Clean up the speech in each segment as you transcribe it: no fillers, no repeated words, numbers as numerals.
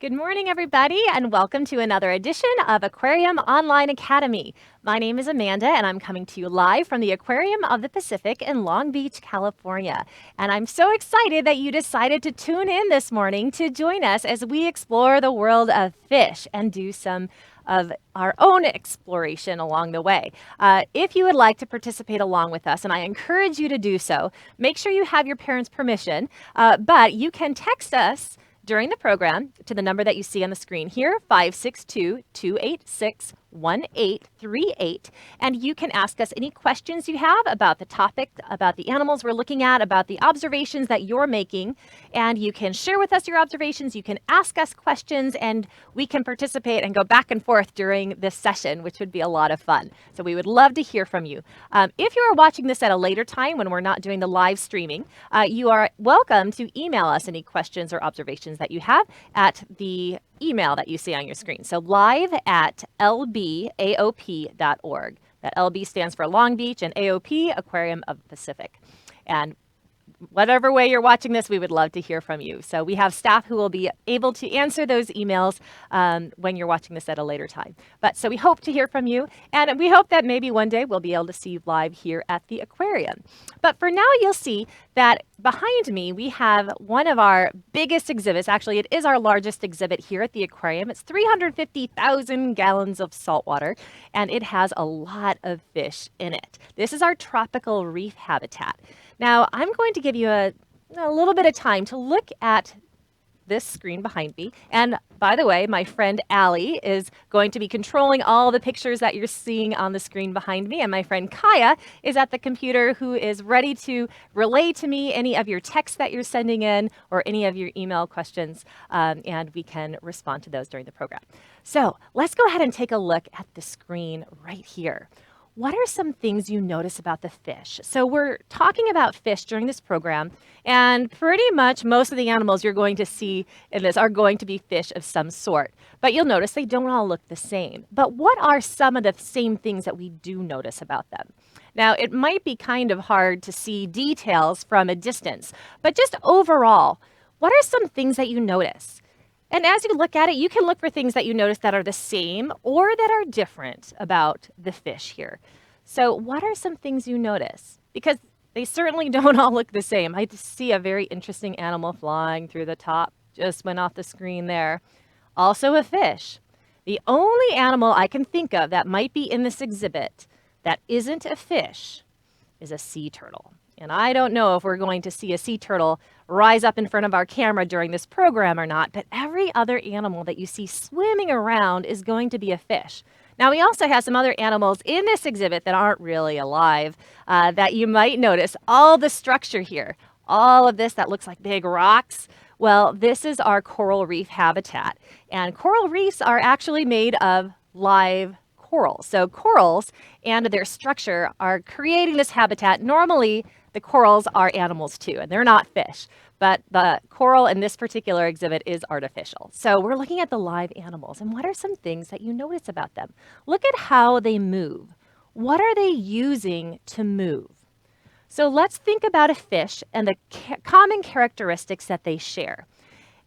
Good morning, everybody, and welcome to another edition of Aquarium Online Academy. My name is Amanda, and I'm coming to you live from the Aquarium of the Pacific in Long Beach, California. And I'm so excited that you decided to tune in this morning to join us as we explore the world of fish and do some of our own exploration along the way. If you would like to participate along with us, and I encourage you to do so, make sure you have your parents' permission, but you can text us during the program to the number that you see on the screen here, 562-286-1838. And you can ask us any questions you have about the topic, about the animals we're looking at, about the observations that you're making. And you can share with us your observations, you can ask us questions, and we can participate and go back and forth during this session, which would be a lot of fun. So we would love to hear from you. If you are watching this at a later time when we're not doing the live streaming, you are welcome to email us any questions or observations that you have at the email that you see on your screen. So live@lbaop.org. That LB stands for Long Beach and AOP, Aquarium of the Pacific. And whatever way you're watching this, we would love to hear from you. So we have staff who will be able to answer those emails when you're watching this at a later time. So we hope to hear from you, and we hope that maybe one day we'll be able to see you live here at the aquarium. But for now, you'll see that behind me, we have one of our biggest exhibits. Actually, it is our largest exhibit here at the aquarium. It's 350,000 gallons of salt water, and it has a lot of fish in it. This is our tropical reef habitat. Now, I'm going to give you a little bit of time to look at this screen behind me. And by the way, my friend Allie is going to be controlling all the pictures that you're seeing on the screen behind me. And my friend Kaya is at the computer, who is ready to relay to me any of your texts that you're sending in or any of your email questions. And we can respond to those during the program. So let's go ahead and take a look at the screen right here. What are some things you notice about the fish? So we're talking about fish during this program, and pretty much most of the animals you're going to see in this are going to be fish of some sort. But you'll notice they don't all look the same. But what are some of the same things that we do notice about them? Now, it might be kind of hard to see details from a distance, but just overall, what are some things that you notice? And as you look at it, you can look for things that you notice that are the same or that are different about the fish here. So what are some things you notice? Because they certainly don't all look the same. I see a very interesting animal flying through the top, just went off the screen there. Also a fish. The only animal I can think of that might be in this exhibit that isn't a fish is a sea turtle. And I don't know if we're going to see a sea turtle rise up in front of our camera during this program or not, but every other animal that you see swimming around is going to be a fish. Now, we also have some other animals in this exhibit that aren't really alive that you might notice. All the structure here, all of this that looks like big rocks, well, this is our coral reef habitat. And coral reefs are actually made of live corals. So corals and their structure are creating this habitat. Normally, the corals are animals too, and they're not fish. But the coral in this particular exhibit is artificial. So we're looking at the live animals. And what are some things that you notice about them? Look at how they move. What are they using to move? So let's think about a fish and the common characteristics that they share.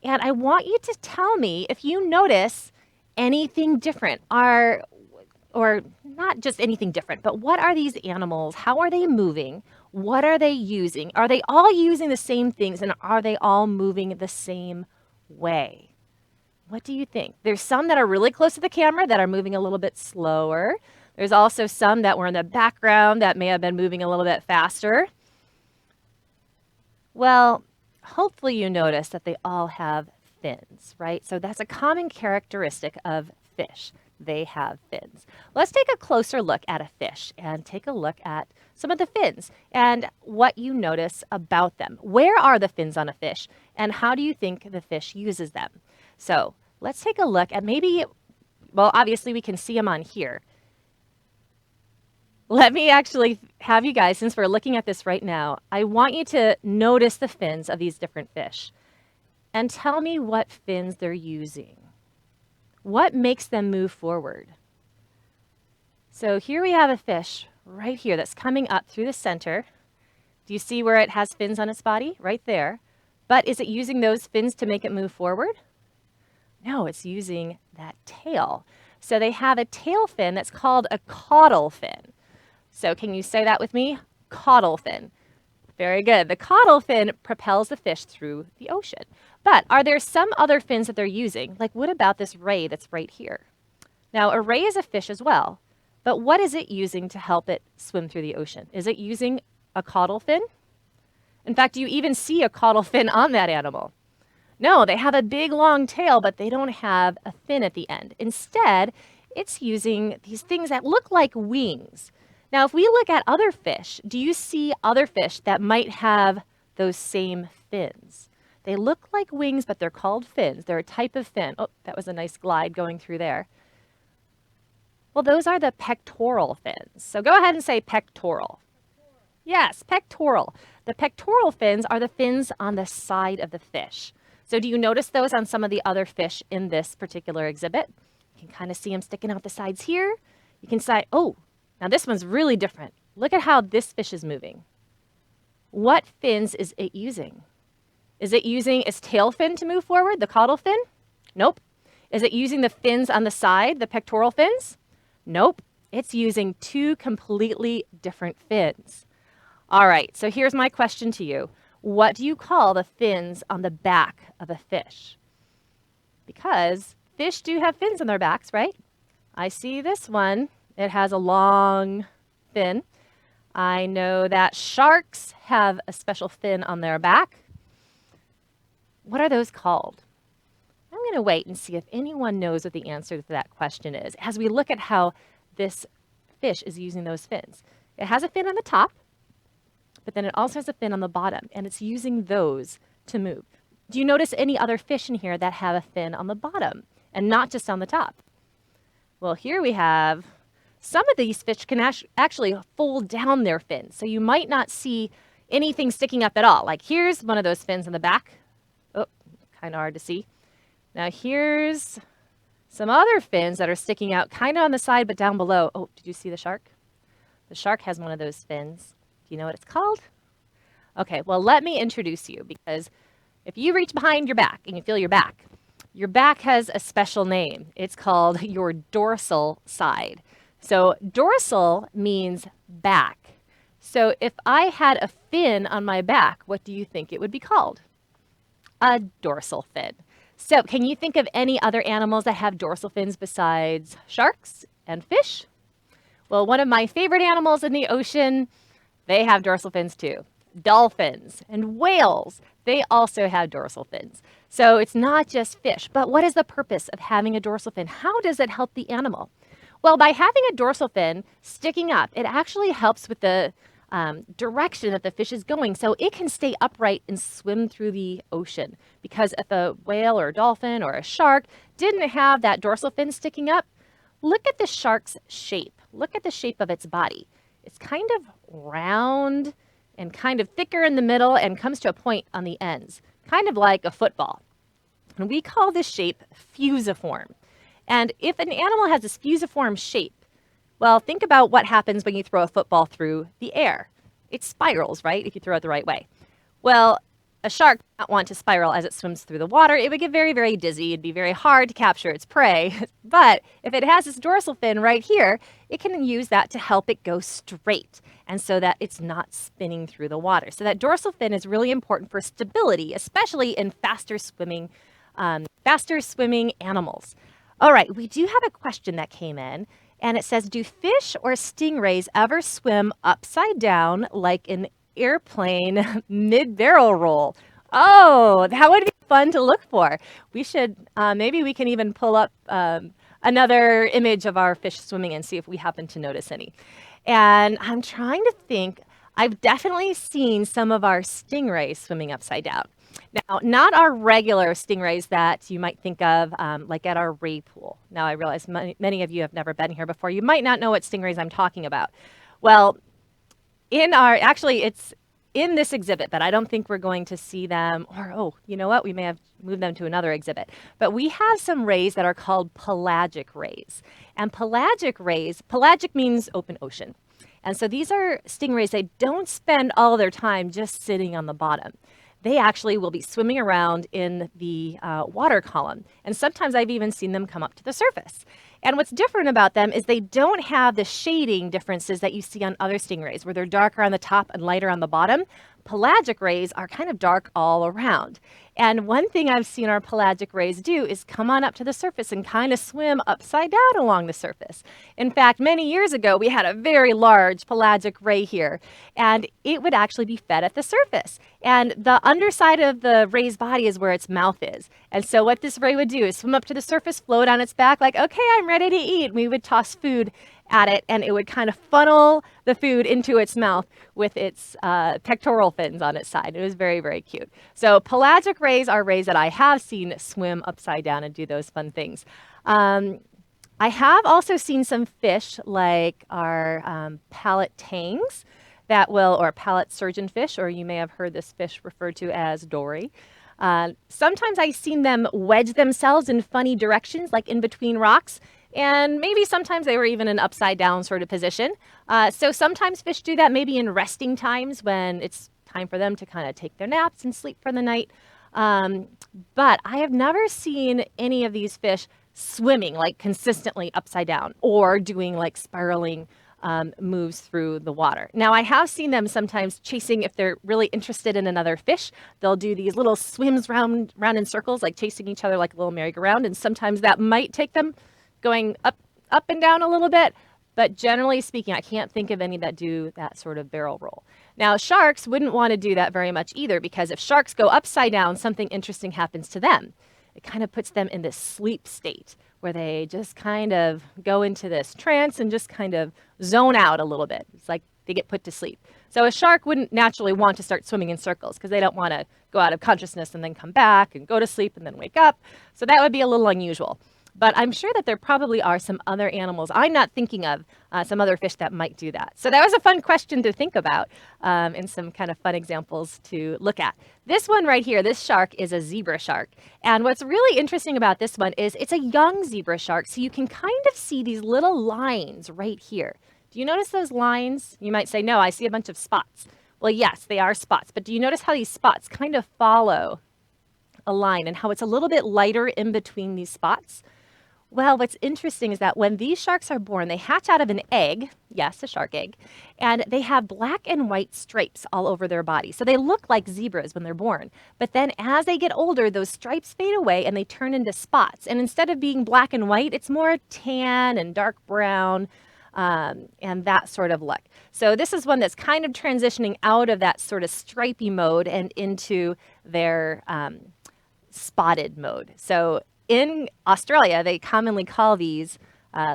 And I want you to tell me if you notice anything different, or not just anything different, but what are these animals? How are they moving? What are they using? Are they all using the same things, and are they all moving the same way? What do you think? There's some that are really close to the camera that are moving a little bit slower. There's also some that were in the background that may have been moving a little bit faster. Well, hopefully you notice that they all have fins, right? So that's a common characteristic of fish. They have fins. Let's take a closer look at a fish and take a look at some of the fins and what you notice about them. Where are the fins on a fish, and how do you think the fish uses them? So let's take a look at obviously we can see them on here. Let me actually have you guys, since we're looking at this right now, I want you to notice the fins of these different fish and tell me what fins they're using. What makes them move forward? So here we have a fish right here that's coming up through the center. Do you see where it has fins on its body? Right there. But is it using those fins to make it move forward? No, it's using that tail. So they have a tail fin that's called a caudal fin. So can you say that with me? Caudal fin. Very good. The caudal fin propels the fish through the ocean. But are there some other fins that they're using? Like what about this ray that's right here? Now, a ray is a fish as well, but what is it using to help it swim through the ocean? Is it using a caudal fin? In fact, do you even see a caudal fin on that animal? No, they have a big long tail, but they don't have a fin at the end. Instead, it's using these things that look like wings. Now, if we look at other fish, do you see other fish that might have those same fins? They look like wings, but they're called fins. They're a type of fin. Oh, that was a nice glide going through there. Well, those are the pectoral fins. So go ahead and say pectoral. Yes, pectoral. The pectoral fins are the fins on the side of the fish. So do you notice those on some of the other fish in this particular exhibit? You can kind of see them sticking out the sides here. You can say, oh, now this one's really different. Look at how this fish is moving. What fins is it using? Is it using its tail fin to move forward, the caudal fin? Nope. Is it using the fins on the side, the pectoral fins? Nope. It's using two completely different fins. All right, so here's my question to you. What do you call the fins on the back of a fish? Because fish do have fins on their backs, right? I see this one. It has a long fin. I know that sharks have a special fin on their back. What are those called? I'm going to wait and see if anyone knows what the answer to that question is as we look at how this fish is using those fins. It has a fin on the top, but then it also has a fin on the bottom, and it's using those to move. Do you notice any other fish in here that have a fin on the bottom and not just on the top? Well, here we have some of these fish can actually fold down their fins, so you might not see anything sticking up at all. Like here's one of those fins in the back. Oh, kind of hard to see. Now here's some other fins that are sticking out kind of on the side but down below. Oh, did you see the shark? The shark has one of those fins. Do you know what it's called? Okay, well, let me introduce you, because if you reach behind your back and you feel your back has a special name. It's called your dorsal side. So dorsal means back. So if I had a fin on my back, what do you think it would be called? A dorsal fin. So can you think of any other animals that have dorsal fins besides sharks and fish? Well, one of my favorite animals in the ocean, they have dorsal fins too. Dolphins and whales, they also have dorsal fins. So it's not just fish, but what is the purpose of having a dorsal fin? How does it help the animal? Well, by having a dorsal fin sticking up, it actually helps with the direction that the fish is going, so it can stay upright and swim through the ocean. Because if a whale or a dolphin or a shark didn't have that dorsal fin sticking up, look at the shark's shape. Look at the shape of its body. It's kind of round and kind of thicker in the middle and comes to a point on the ends, kind of like a football. And we call this shape fusiform. And if an animal has this fusiform shape, well, think about what happens when you throw a football through the air. It spirals, right, if you throw it the right way. Well, a shark does not want to spiral as it swims through the water. It would get very, very dizzy. It'd be very hard to capture its prey. But if it has this dorsal fin right here, it can use that to help it go straight, and so that it's not spinning through the water. So that dorsal fin is really important for stability, especially in faster swimming animals. All right, we do have a question that came in. And it says, do fish or stingrays ever swim upside down like an airplane mid-barrel roll? Oh, that would be fun to look for. We should, maybe we can even pull up another image of our fish swimming and see if we happen to notice any. And I'm trying to think, I've definitely seen some of our stingrays swimming upside down. Now, not our regular stingrays that you might think of like at our ray pool. Now, I realize many of you have never been here before. You might not know what stingrays I'm talking about. Well, actually, it's in this exhibit, but I don't think we're going to see them. Or, oh, you know what? We may have moved them to another exhibit. But we have some rays that are called pelagic rays. And pelagic rays, pelagic means open ocean. And so these are stingrays. They don't spend all their time just sitting on the bottom. they actually will be swimming around in the water column. And sometimes I've even seen them come up to the surface. And what's different about them is they don't have the shading differences that you see on other stingrays, where they're darker on the top and lighter on the bottom. Pelagic rays are kind of dark all around. And one thing I've seen our pelagic rays do is come on up to the surface and kind of swim upside down along the surface. In fact, many years ago, we had a very large pelagic ray here, and it would actually be fed at the surface. And the underside of the ray's body is where its mouth is. And so what this ray would do is swim up to the surface, float on its back like, okay, I'm ready to eat. We would toss food at it, and it would kind of funnel the food into its mouth with its pectoral fins on its side. It was very, very cute. So pelagic rays are rays that I have seen swim upside down and do those fun things. I have also seen some fish like our palate tangs that will, or palate surgeonfish, or you may have heard this fish referred to as dory. Sometimes I've seen them wedge themselves in funny directions, like in between rocks. And maybe sometimes they were even in upside down sort of position. So sometimes fish do that maybe in resting times when it's time for them to kind of take their naps and sleep for the night. But I have never seen any of these fish swimming like consistently upside down or doing like spiraling moves through the water. Now, I have seen them sometimes chasing, if they're really interested in another fish, they'll do these little swims round in circles, like chasing each other like a little merry-go-round. And sometimes that might take them going up and down a little bit, but generally speaking, I can't think of any that do that sort of barrel roll. Now, sharks wouldn't want to do that very much either, because if sharks go upside down, something interesting happens to them. It kind of puts them in this sleep state where they just kind of go into this trance and just kind of zone out a little bit. It's like they get put to sleep. So a shark wouldn't naturally want to start swimming in circles because they don't want to go out of consciousness and then come back and go to sleep and then wake up. So that would be a little unusual. But I'm sure that there probably are some other animals I'm not thinking of, some other fish that might do that. So that was a fun question to think about and some kind of fun examples to look at. This one right here, this shark is a zebra shark. And what's really interesting about this one is it's a young zebra shark. So you can kind of see these little lines right here. Do you notice those lines? You might say, no, I see a bunch of spots. Well, yes, they are spots. But do you notice how these spots kind of follow a line and how it's a little bit lighter in between these spots? Well, what's interesting is that when these sharks are born, they hatch out of an egg, yes, a shark egg, and they have black and white stripes all over their body. So they look like zebras when they're born. But then as they get older, those stripes fade away and they turn into spots. And instead of being black and white, it's more tan and dark brown and that sort of look. So this is one that's kind of transitioning out of that sort of stripy mode and into their spotted mode. So in Australia, they commonly call these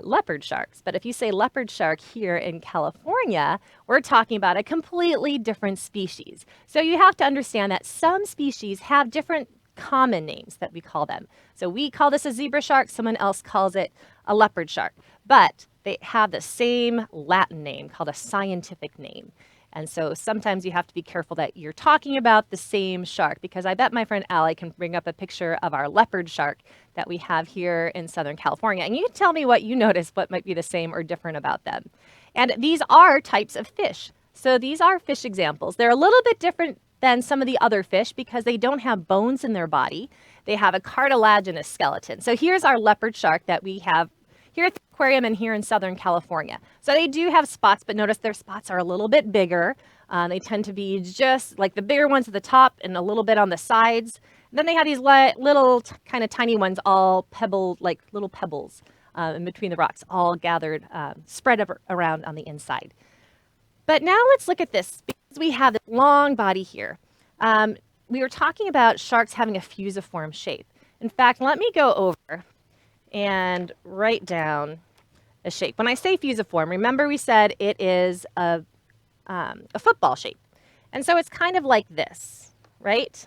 leopard sharks. But if you say leopard shark here in California, we're talking about a completely different species. So you have to understand that some species have different common names that we call them. So we call this a zebra shark, someone else calls it a leopard shark. But they have the same Latin name called a scientific name. And so sometimes you have to be careful that you're talking about the same shark, because I bet my friend Allie can bring up a picture of our leopard shark that we have here in Southern California. And you can tell me what you notice, what might be the same or different about them. And these are types of fish. So these are fish examples. They're a little bit different than some of the other fish because they don't have bones in their body. They have a cartilaginous skeleton. So here's our leopard shark that we have here at the aquarium and here in Southern California. So they do have spots, but notice their spots are a little bit bigger. They tend to be just like the bigger ones at the top and a little bit on the sides. And then they have these little kind of tiny ones, all pebbled, like little pebbles in between the rocks, all gathered, spread around on the inside. But now let's look at this, because we have this long body here. We were talking about sharks having a fusiform shape. In fact, let me go over and write down a shape. When I say fusiform, remember we said it is a football shape. And so it's kind of like this, right?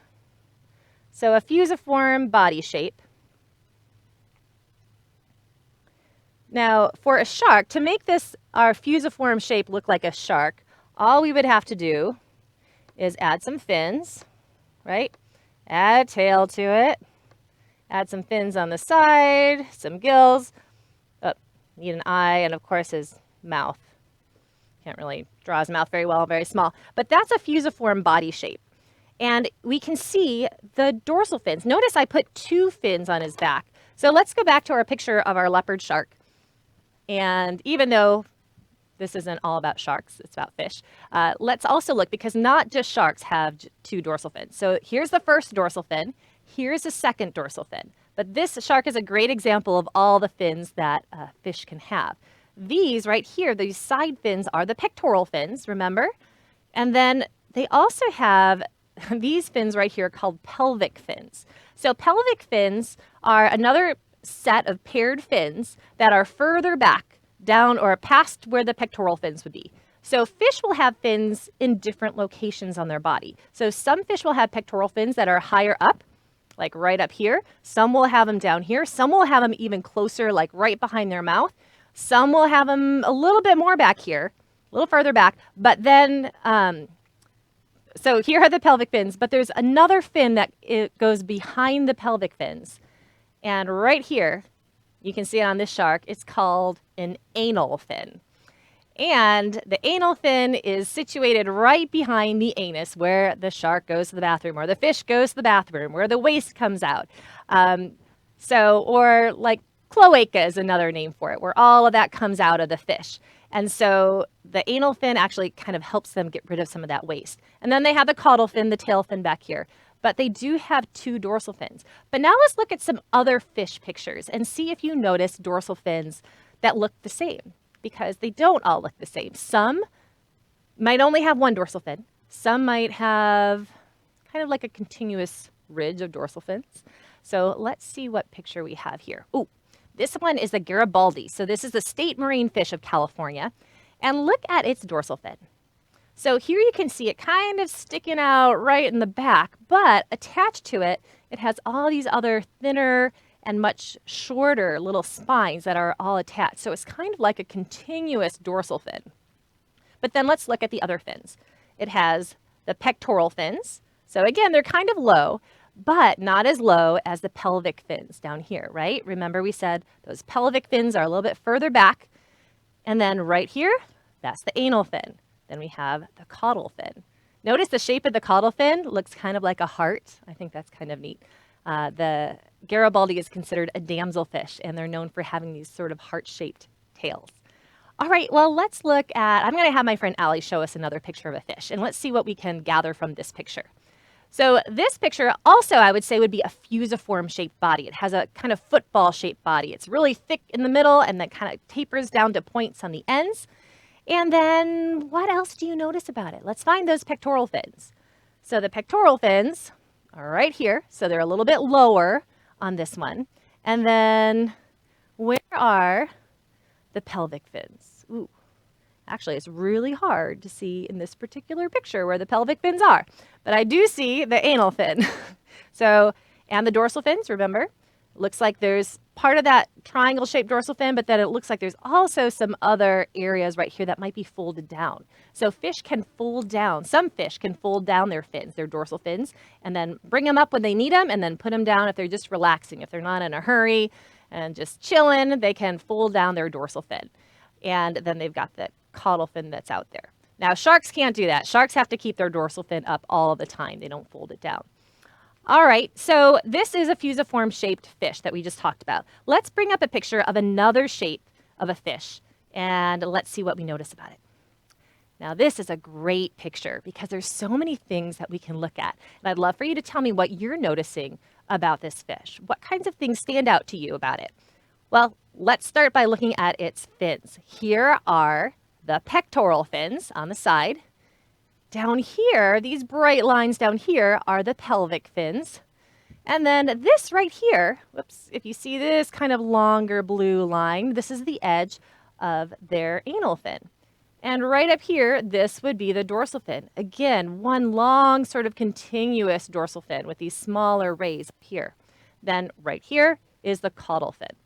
So a fusiform body shape. Now, for a shark, to make this, our fusiform shape look like a shark, all we would have to do is add some fins, right? Add a tail to it. Add some fins on the side, some gills. Oh, need an eye, and of course his mouth. Can't really draw his mouth very well, very small. But that's a fusiform body shape. And we can see the dorsal fins. Notice I put 2 fins on his back. So let's go back to our picture of our leopard shark. And even though this isn't all about sharks, it's about fish, let's also look, because not just sharks have 2 dorsal fins. So here's the first dorsal fin. Here's the second dorsal fin. But this shark is a great example of all the fins that fish can have. These right here, these side fins, are the pectoral fins, remember? And then they also have these fins right here called pelvic fins. So pelvic fins are another set of paired fins that are further back down or past where the pectoral fins would be. So fish will have fins in different locations on their body. So some fish will have pectoral fins that are higher up, like right up here. Some will have them down here. Some will have them even closer, like right behind their mouth. Some will have them a little bit more back here, a little further back. But then, so here are the pelvic fins, but there's another fin that it goes behind the pelvic fins. And right here, you can see it on this shark, it's called an anal fin. And the anal fin is situated right behind the anus, where the shark goes to the bathroom, or the fish goes to the bathroom, where the waste comes out. Or like cloaca is another name for it, where all of that comes out of the fish. And so the anal fin actually kind of helps them get rid of some of that waste. And then they have the caudal fin, the tail fin back here. But they do have 2 dorsal fins. But now let's look at some other fish pictures and see if you notice dorsal fins that look the same, because they don't all look the same. Some might only have 1 dorsal fin. Some might have kind of like a continuous ridge of dorsal fins. So let's see what picture we have here. Ooh, this one is the Garibaldi. So this is the state marine fish of California. And look at its dorsal fin. So here you can see it kind of sticking out right in the back, but attached to it, it has all these other thinner and much shorter little spines that are all attached. So it's kind of like a continuous dorsal fin. But then let's look at the other fins. It has the pectoral fins. So again, they're kind of low, but not as low as the pelvic fins down here, right? Remember we said those pelvic fins are a little bit further back. And then right here, that's the anal fin. Then we have the caudal fin. Notice the shape of the caudal fin looks kind of like a heart. I think that's kind of neat. The Garibaldi is considered a damselfish, and they're known for having these sort of heart-shaped tails. All right, well, let's look at, I'm going to have my friend Allie show us another picture of a fish, and let's see what we can gather from this picture. So this picture also, I would say, would be a fusiform-shaped body. It has a kind of football-shaped body. It's really thick in the middle and then kind of tapers down to points on the ends. And then what else do you notice about it? Let's find those pectoral fins. So the pectoral fins are right here. So they're a little bit lower on this one. And then where are the pelvic fins? Ooh, actually, it's really hard to see in this particular picture where the pelvic fins are. But I do see the anal fin. And the dorsal fins, remember? Looks like there's part of that triangle-shaped dorsal fin, but then it looks like there's also some other areas right here that might be folded down. So fish can fold down. Some fish can fold down their fins, their dorsal fins, and then bring them up when they need them, and then put them down if they're just relaxing. If they're not in a hurry and just chilling, they can fold down their dorsal fin. And then they've got the caudal fin that's out there. Now, sharks can't do that. Sharks have to keep their dorsal fin up all the time. They don't fold it down. All right, so this is a fusiform-shaped fish that we just talked about. Let's bring up a picture of another shape of a fish, and let's see what we notice about it. Now, this is a great picture because there's so many things that we can look at, and I'd love for you to tell me what you're noticing about this fish. What kinds of things stand out to you about it? Well, let's start by looking at its fins. Here are the pectoral fins on the side. Down here, these bright lines down here are the pelvic fins. And then this right here, whoops, if you see this kind of longer blue line, this is the edge of their anal fin. And right up here, this would be the dorsal fin. Again, one long sort of continuous dorsal fin with these smaller rays up here. Then right here is the caudal fin.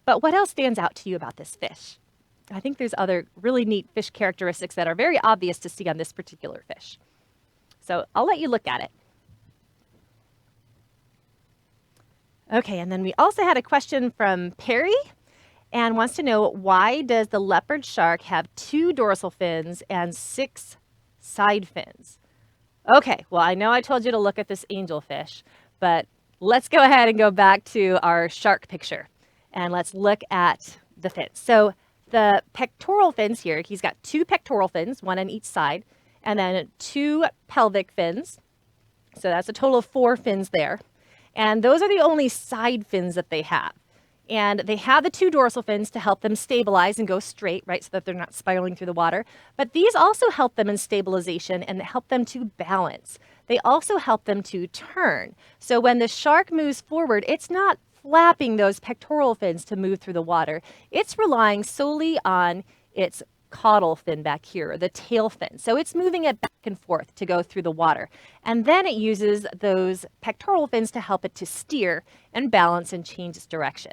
But what else stands out to you about this fish? I think there's other really neat fish characteristics that are very obvious to see on this particular fish. So I'll let you look at it. Okay, and then we also had a question from Perry and wants to know, why does the leopard shark have 2 dorsal fins and 6 side fins? Okay, well, I know I told you to look at this angelfish, but let's go ahead and go back to our shark picture and let's look at the fins. So the pectoral fins here, he's got two pectoral fins, one on each side, and then two pelvic fins. So that's a total of 4 fins there. And those are the only side fins that they have. And they have the 2 dorsal fins to help them stabilize and go straight, right, so that they're not spiraling through the water. But these also help them in stabilization and help them to balance. They also help them to turn. So when the shark moves forward, it's not flapping those pectoral fins to move through the water. It's relying solely on its caudal fin back here, or the tail fin. So it's moving it back and forth to go through the water. And then it uses those pectoral fins to help it to steer and balance and change its direction.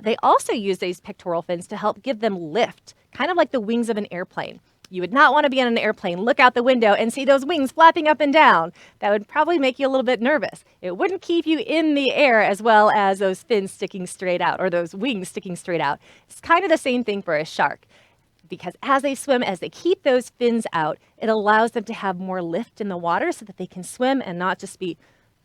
They also use these pectoral fins to help give them lift, kind of like the wings of an airplane. You would not want to be on an airplane, look out the window and see those wings flapping up and down. That would probably make you a little bit nervous. It wouldn't keep you in the air as well as those fins sticking straight out or those wings sticking straight out. It's kind of the same thing for a shark, because as they swim, as they keep those fins out, it allows them to have more lift in the water so that they can swim and not just be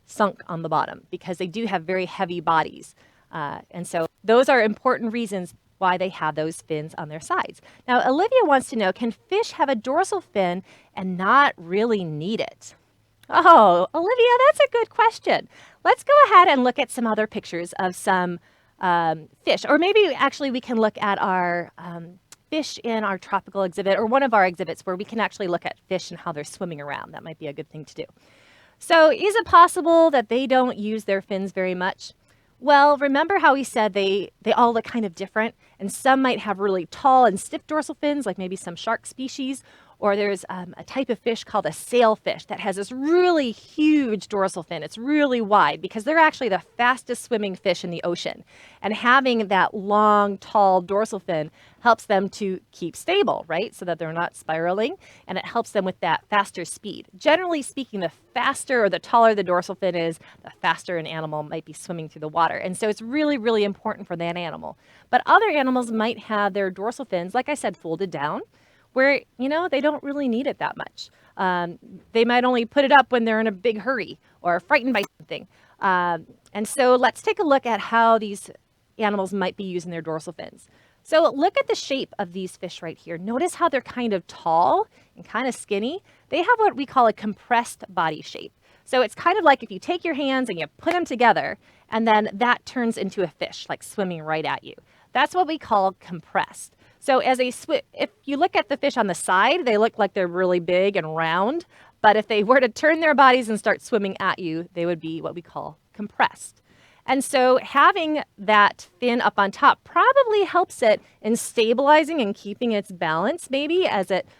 sunk on the bottom, because they do have very heavy bodies. And so those are important reasons why they have those fins on their sides. Now, Olivia wants to know, can fish have a dorsal fin and not really need it? Oh, Olivia, that's a good question. Let's go ahead and look at some other pictures of some fish, or maybe actually we can look at our fish in our tropical exhibit, or one of our exhibits where we can actually look at fish and how they're swimming around. That might be a good thing to do. So is it possible that they don't use their fins very much? Well, remember how we said they all look kind of different, and some might have really tall and stiff dorsal fins, like maybe some shark species, or there's a type of fish called a sailfish that has this really huge dorsal fin. It's really wide because they're actually the fastest swimming fish in the ocean. And having that long, tall dorsal fin helps them to keep stable, right? So that they're not spiraling, and it helps them with that faster speed. Generally speaking, the faster or the taller the dorsal fin is, the faster an animal might be swimming through the water. And so it's really, really important for that animal. But other animals might have their dorsal fins, like I said, folded down, where, you know, they don't really need it that much. They might only put it up when they're in a big hurry or frightened by something. And so let's take a look at how these animals might be using their dorsal fins. So look at the shape of these fish right here. Notice how they're kind of tall and kind of skinny. They have what we call a compressed body shape. So it's kind of like if you take your hands and you put them together, and then that turns into a fish, like swimming right at you. That's what we call compressed. So as if you look at the fish on the side, they look like they're really big and round. But if they were to turn their bodies and start swimming at you, they would be what we call compressed. And so having that fin up on top probably helps it in stabilizing and keeping its balance, maybe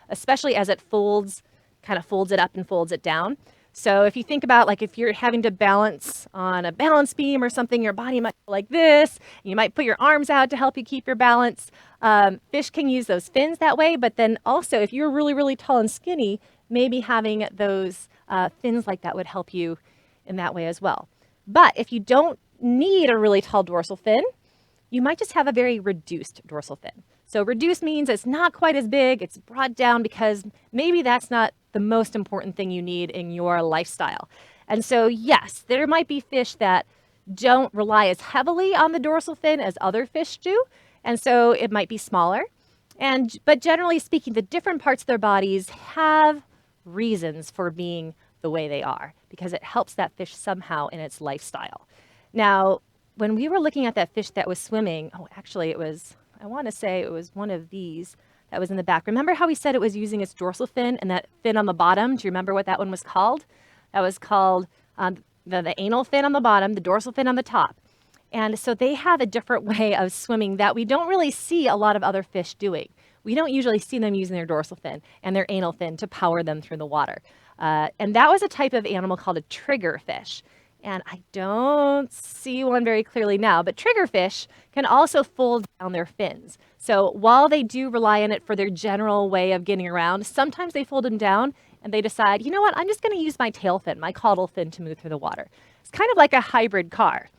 especially as it kind of folds it up and folds it down. So if you think about, like, if you're having to balance on a balance beam or something, your body might go like this. You might put your arms out to help you keep your balance. Fish can use those fins that way, but then also if you're really, really tall and skinny, maybe having those fins like that would help you in that way as well. But if you don't need a really tall dorsal fin, you might just have a very reduced dorsal fin. So reduced means it's not quite as big, it's brought down because maybe that's not the most important thing you need in your lifestyle. And so yes, there might be fish that don't rely as heavily on the dorsal fin as other fish do, and so it might be smaller. But generally speaking, the different parts of their bodies have reasons for being the way they are, because it helps that fish somehow in its lifestyle. Now, when we were looking at that fish that was swimming, I want to say it was one of these that was in the back. Remember how we said it was using its dorsal fin and that fin on the bottom? Do you remember what that one was called? That was called the anal fin on the bottom, the dorsal fin on the top. And so they have a different way of swimming that we don't really see a lot of other fish doing. We don't usually see them using their dorsal fin and their anal fin to power them through the water. And that was a type of animal called a triggerfish. And I don't see one very clearly now, but triggerfish can also fold down their fins. So while they do rely on it for their general way of getting around, sometimes they fold them down and they decide, you know what, I'm just going to use my tail fin, my caudal fin, to move through the water. It's kind of like a hybrid car.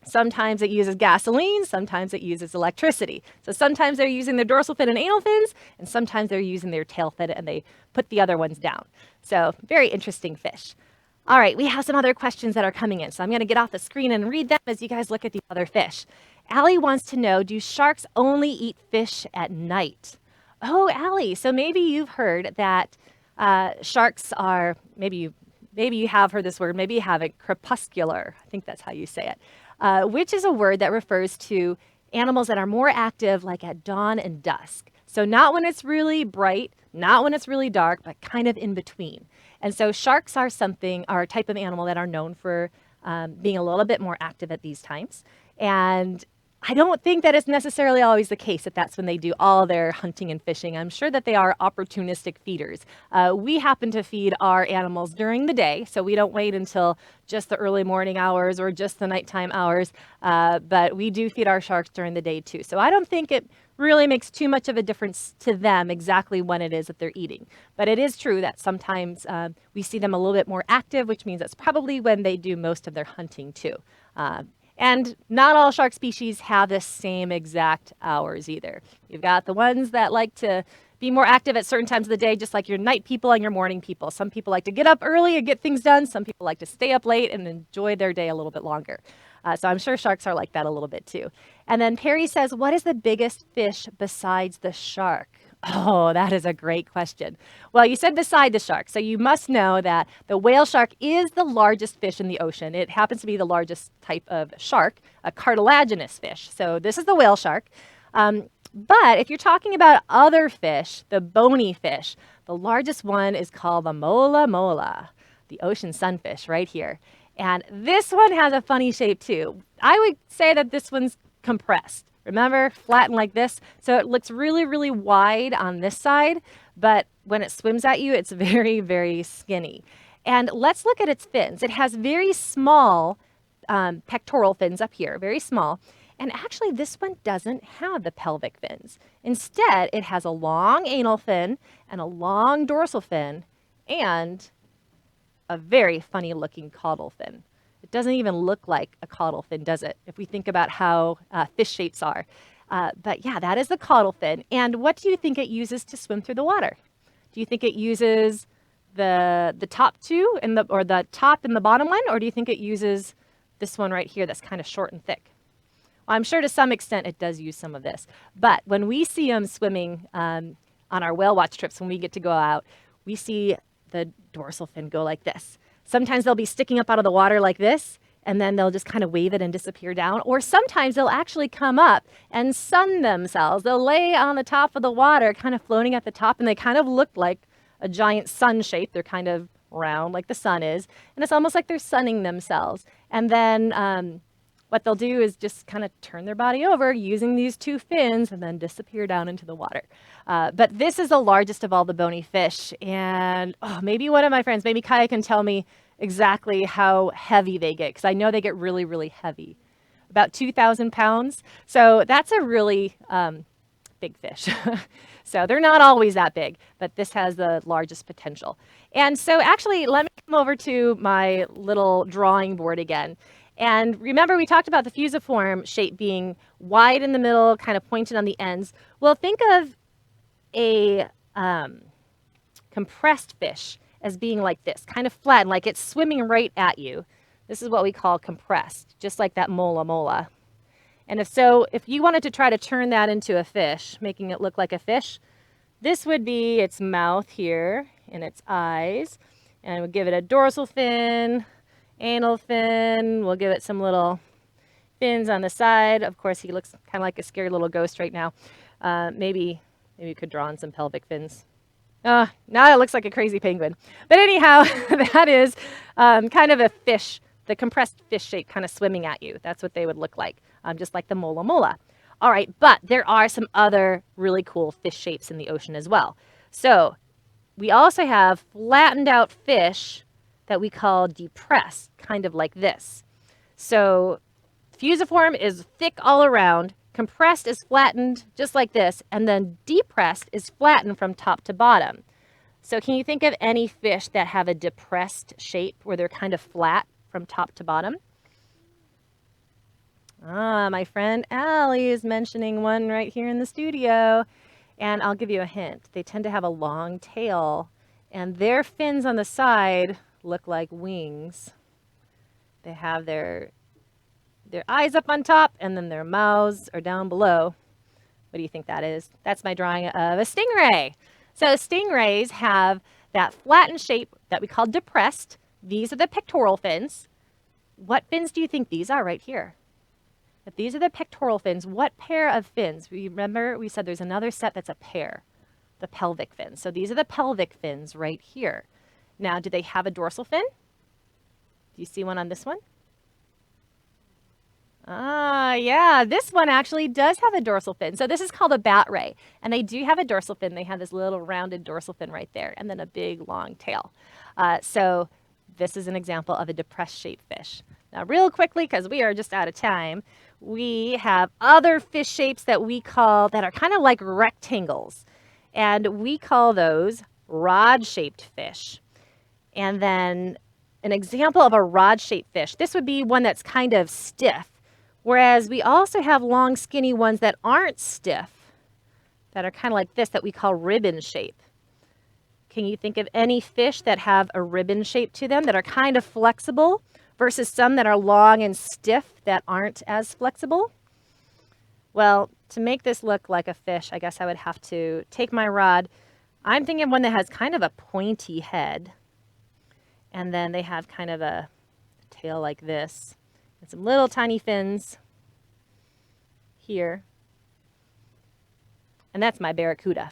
Sometimes it uses gasoline, sometimes it uses electricity. So sometimes they're using their dorsal fin and anal fins, and sometimes they're using their tail fin and they put the other ones down. So very interesting fish. All right, we have some other questions that are coming in. So I'm going to get off the screen and read them as you guys look at the other fish. Allie wants to know, do sharks only eat fish at night? Oh, Allie, so maybe you've heard that sharks are, maybe you have heard this word, maybe you haven't, crepuscular. I think that's how you say it, which is a word that refers to animals that are more active like at dawn and dusk. So not when it's really bright, not when it's really dark, but kind of in between. And so sharks are a type of animal that are known for being a little bit more active at these times. And I don't think that it's necessarily always the case that that's when they do all their hunting and fishing. I'm sure that they are opportunistic feeders. We happen to feed our animals during the day, so we don't wait until just the early morning hours or just the nighttime hours, but we do feed our sharks during the day too. So I don't think it really makes too much of a difference to them exactly when it is that they're eating. But it is true that sometimes we see them a little bit more active, which means that's probably when they do most of their hunting too. And not all shark species have the same exact hours either. You've got the ones that like to be more active at certain times of the day, just like your night people and your morning people. Some people like to get up early and get things done. Some people like to stay up late and enjoy their day a little bit longer. So I'm sure sharks are like that a little bit too. And then Perry says, what is the biggest fish besides the shark? Oh, that is a great question. Well, you said beside the shark, so you must know that the whale shark is the largest fish in the ocean. It happens to be the largest type of shark, a cartilaginous fish. So this is the whale shark. But if you're talking about other fish, the bony fish, the largest one is called the mola mola, the ocean sunfish right here. And this one has a funny shape too. I would say that this one's compressed. Remember, flattened like this. So it looks really, really wide on this side, but when it swims at you, it's very, very skinny. And let's look at its fins. It has very small pectoral fins up here, very small. And actually, this one doesn't have the pelvic fins. Instead, it has a long anal fin and a long dorsal fin and a very funny looking caudal fin. It doesn't even look like a caudal fin, does it? If we think about how fish shapes are. But yeah, that is the caudal fin. And what do you think it uses to swim through the water? Do you think it uses the top two or the top and the bottom one? Or do you think it uses this one right here that's kind of short and thick? Well, I'm sure to some extent it does use some of this. But when we see them swimming on our whale watch trips, when we get to go out, we see the dorsal fin go like this. Sometimes they'll be sticking up out of the water like this, and then they'll just kind of wave it and disappear down. Or sometimes they'll actually come up and sun themselves. They'll lay on the top of the water, kind of floating at the top, and they kind of look like a giant sun shape. They're kind of round like the sun is, and it's almost like they're sunning themselves. And then what they'll do is just kind of turn their body over using these two fins and then disappear down into the water. But this is the largest of all the bony fish. And maybe one of my friends, maybe Kaya can tell me exactly how heavy they get, because I know they get really, really heavy. About 2,000 pounds. So that's a really big fish. So they're not always that big, but this has the largest potential. And so actually, let me come over to my little drawing board again. And remember, we talked about the fusiform shape being wide in the middle, kind of pointed on the ends. Well, think of a compressed fish as being like this, kind of flat, like it's swimming right at you. This is what we call compressed, just like that mola mola. And if you wanted to try to turn that into a fish, making it look like a fish, this would be its mouth here and its eyes. And we'll give it a dorsal fin, anal fin. We'll give it some little fins on the side. Of course, he looks kind of like a scared little ghost right now. Maybe we could draw on some pelvic fins. Now it looks like a crazy penguin. But anyhow, that is kind of a fish, the compressed fish shape kind of swimming at you. That's what they would look like, just like the mola mola. All right, but there are some other really cool fish shapes in the ocean as well. So we also have flattened out fish that we call depressed, kind of like this. So fusiform is thick all around, compressed is flattened just like this, and then depressed is flattened from top to bottom. So can you think of any fish that have a depressed shape where they're kind of flat from top to bottom? My friend Allie is mentioning one right here in the studio. And I'll give you a hint. They tend to have a long tail, and their fins on the side look like wings. They have their eyes up on top, and then their mouths are down below. What do you think that is? That's my drawing of a stingray. So stingrays have that flattened shape that we call depressed. These are the pectoral fins. What fins do you think these are right here? If these are the pectoral fins, what pair of fins? Remember we said there's another set that's a pair, the pelvic fins. So these are the pelvic fins right here. Now, do they have a dorsal fin? Do you see one on this one? Yeah, this one actually does have a dorsal fin. So this is called a bat ray, and they do have a dorsal fin. They have this little rounded dorsal fin right there, and then a big long tail. So this is an example of a depressed shaped fish. Now, real quickly, because we are just out of time, we have other fish shapes that we call, that are kind of like rectangles, and we call those rod-shaped fish. And then an example of a rod-shaped fish, this would be one that's kind of stiff. Whereas we also have long, skinny ones that aren't stiff, that are kind of like this, that we call ribbon shape. Can you think of any fish that have a ribbon shape to them, that are kind of flexible, versus some that are long and stiff that aren't as flexible? Well, to make this look like a fish, I guess I would have to take my rod. I'm thinking of one that has kind of a pointy head, and then they have kind of a tail like this, and some little tiny fins here. And that's my barracuda.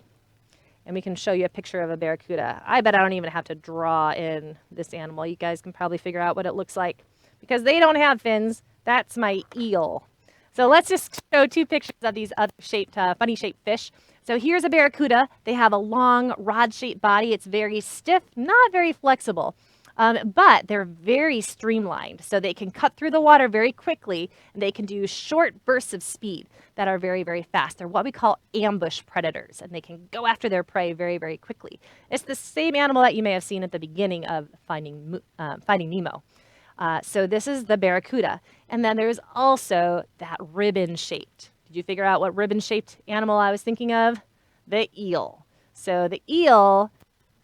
And we can show you a picture of a barracuda. I bet I don't even have to draw in this animal. You guys can probably figure out what it looks like. Because they don't have fins, that's my eel. So let's just show two pictures of these other shaped, funny shaped fish. So here's a barracuda. They have a long rod-shaped body. It's very stiff, not very flexible. But they're very streamlined, so they can cut through the water very quickly, and they can do short bursts of speed that are very, very fast. They're what we call ambush predators, and they can go after their prey very, very quickly. It's the same animal that you may have seen at the beginning of Finding Nemo. So this is the barracuda, and then there's also that ribbon-shaped. Did you figure out what ribbon-shaped animal I was thinking of? The eel. So the eel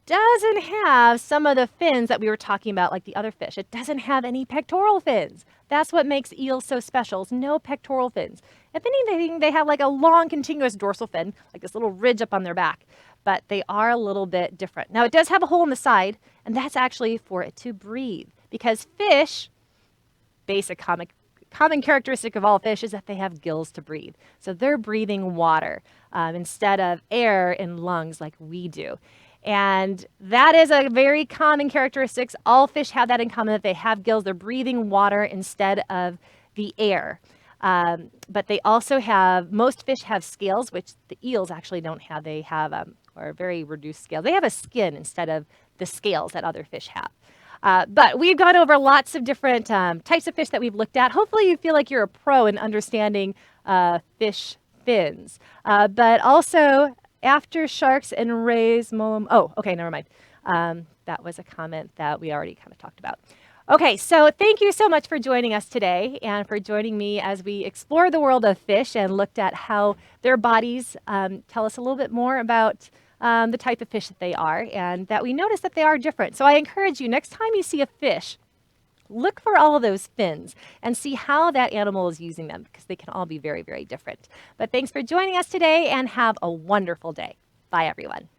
doesn't have some of the fins that we were talking about, like the other fish. It doesn't have any pectoral fins. That's what makes eels so special, is no pectoral fins. If anything, they have like a long continuous dorsal fin, like this little ridge up on their back, but they are a little bit different. Now, it does have a hole in the side, and that's actually for it to breathe, because fish, basic common characteristic of all fish is that they have gills to breathe. So they're breathing water instead of air in lungs like we do. And that is a very common characteristic. All fish have that in common, that they have gills. They're breathing water instead of the air. But they also have, most fish have scales, which the eels actually don't have. They have, or very reduced scales. They have a skin instead of the scales that other fish have. But we've gone over lots of different types of fish that we've looked at. Hopefully you feel like you're a pro in understanding fish fins. But also, after sharks and rays, okay, never mind. That was a comment that we already kind of talked about. Okay, so thank you so much for joining us today, and for joining me as we explore the world of fish and looked at how their bodies tell us a little bit more about the type of fish that they are, and that we notice that they are different. So I encourage you, next time you see a fish, look for all of those fins and see how that animal is using them, because they can all be very, very different. But thanks for joining us today, and have a wonderful day. Bye, everyone.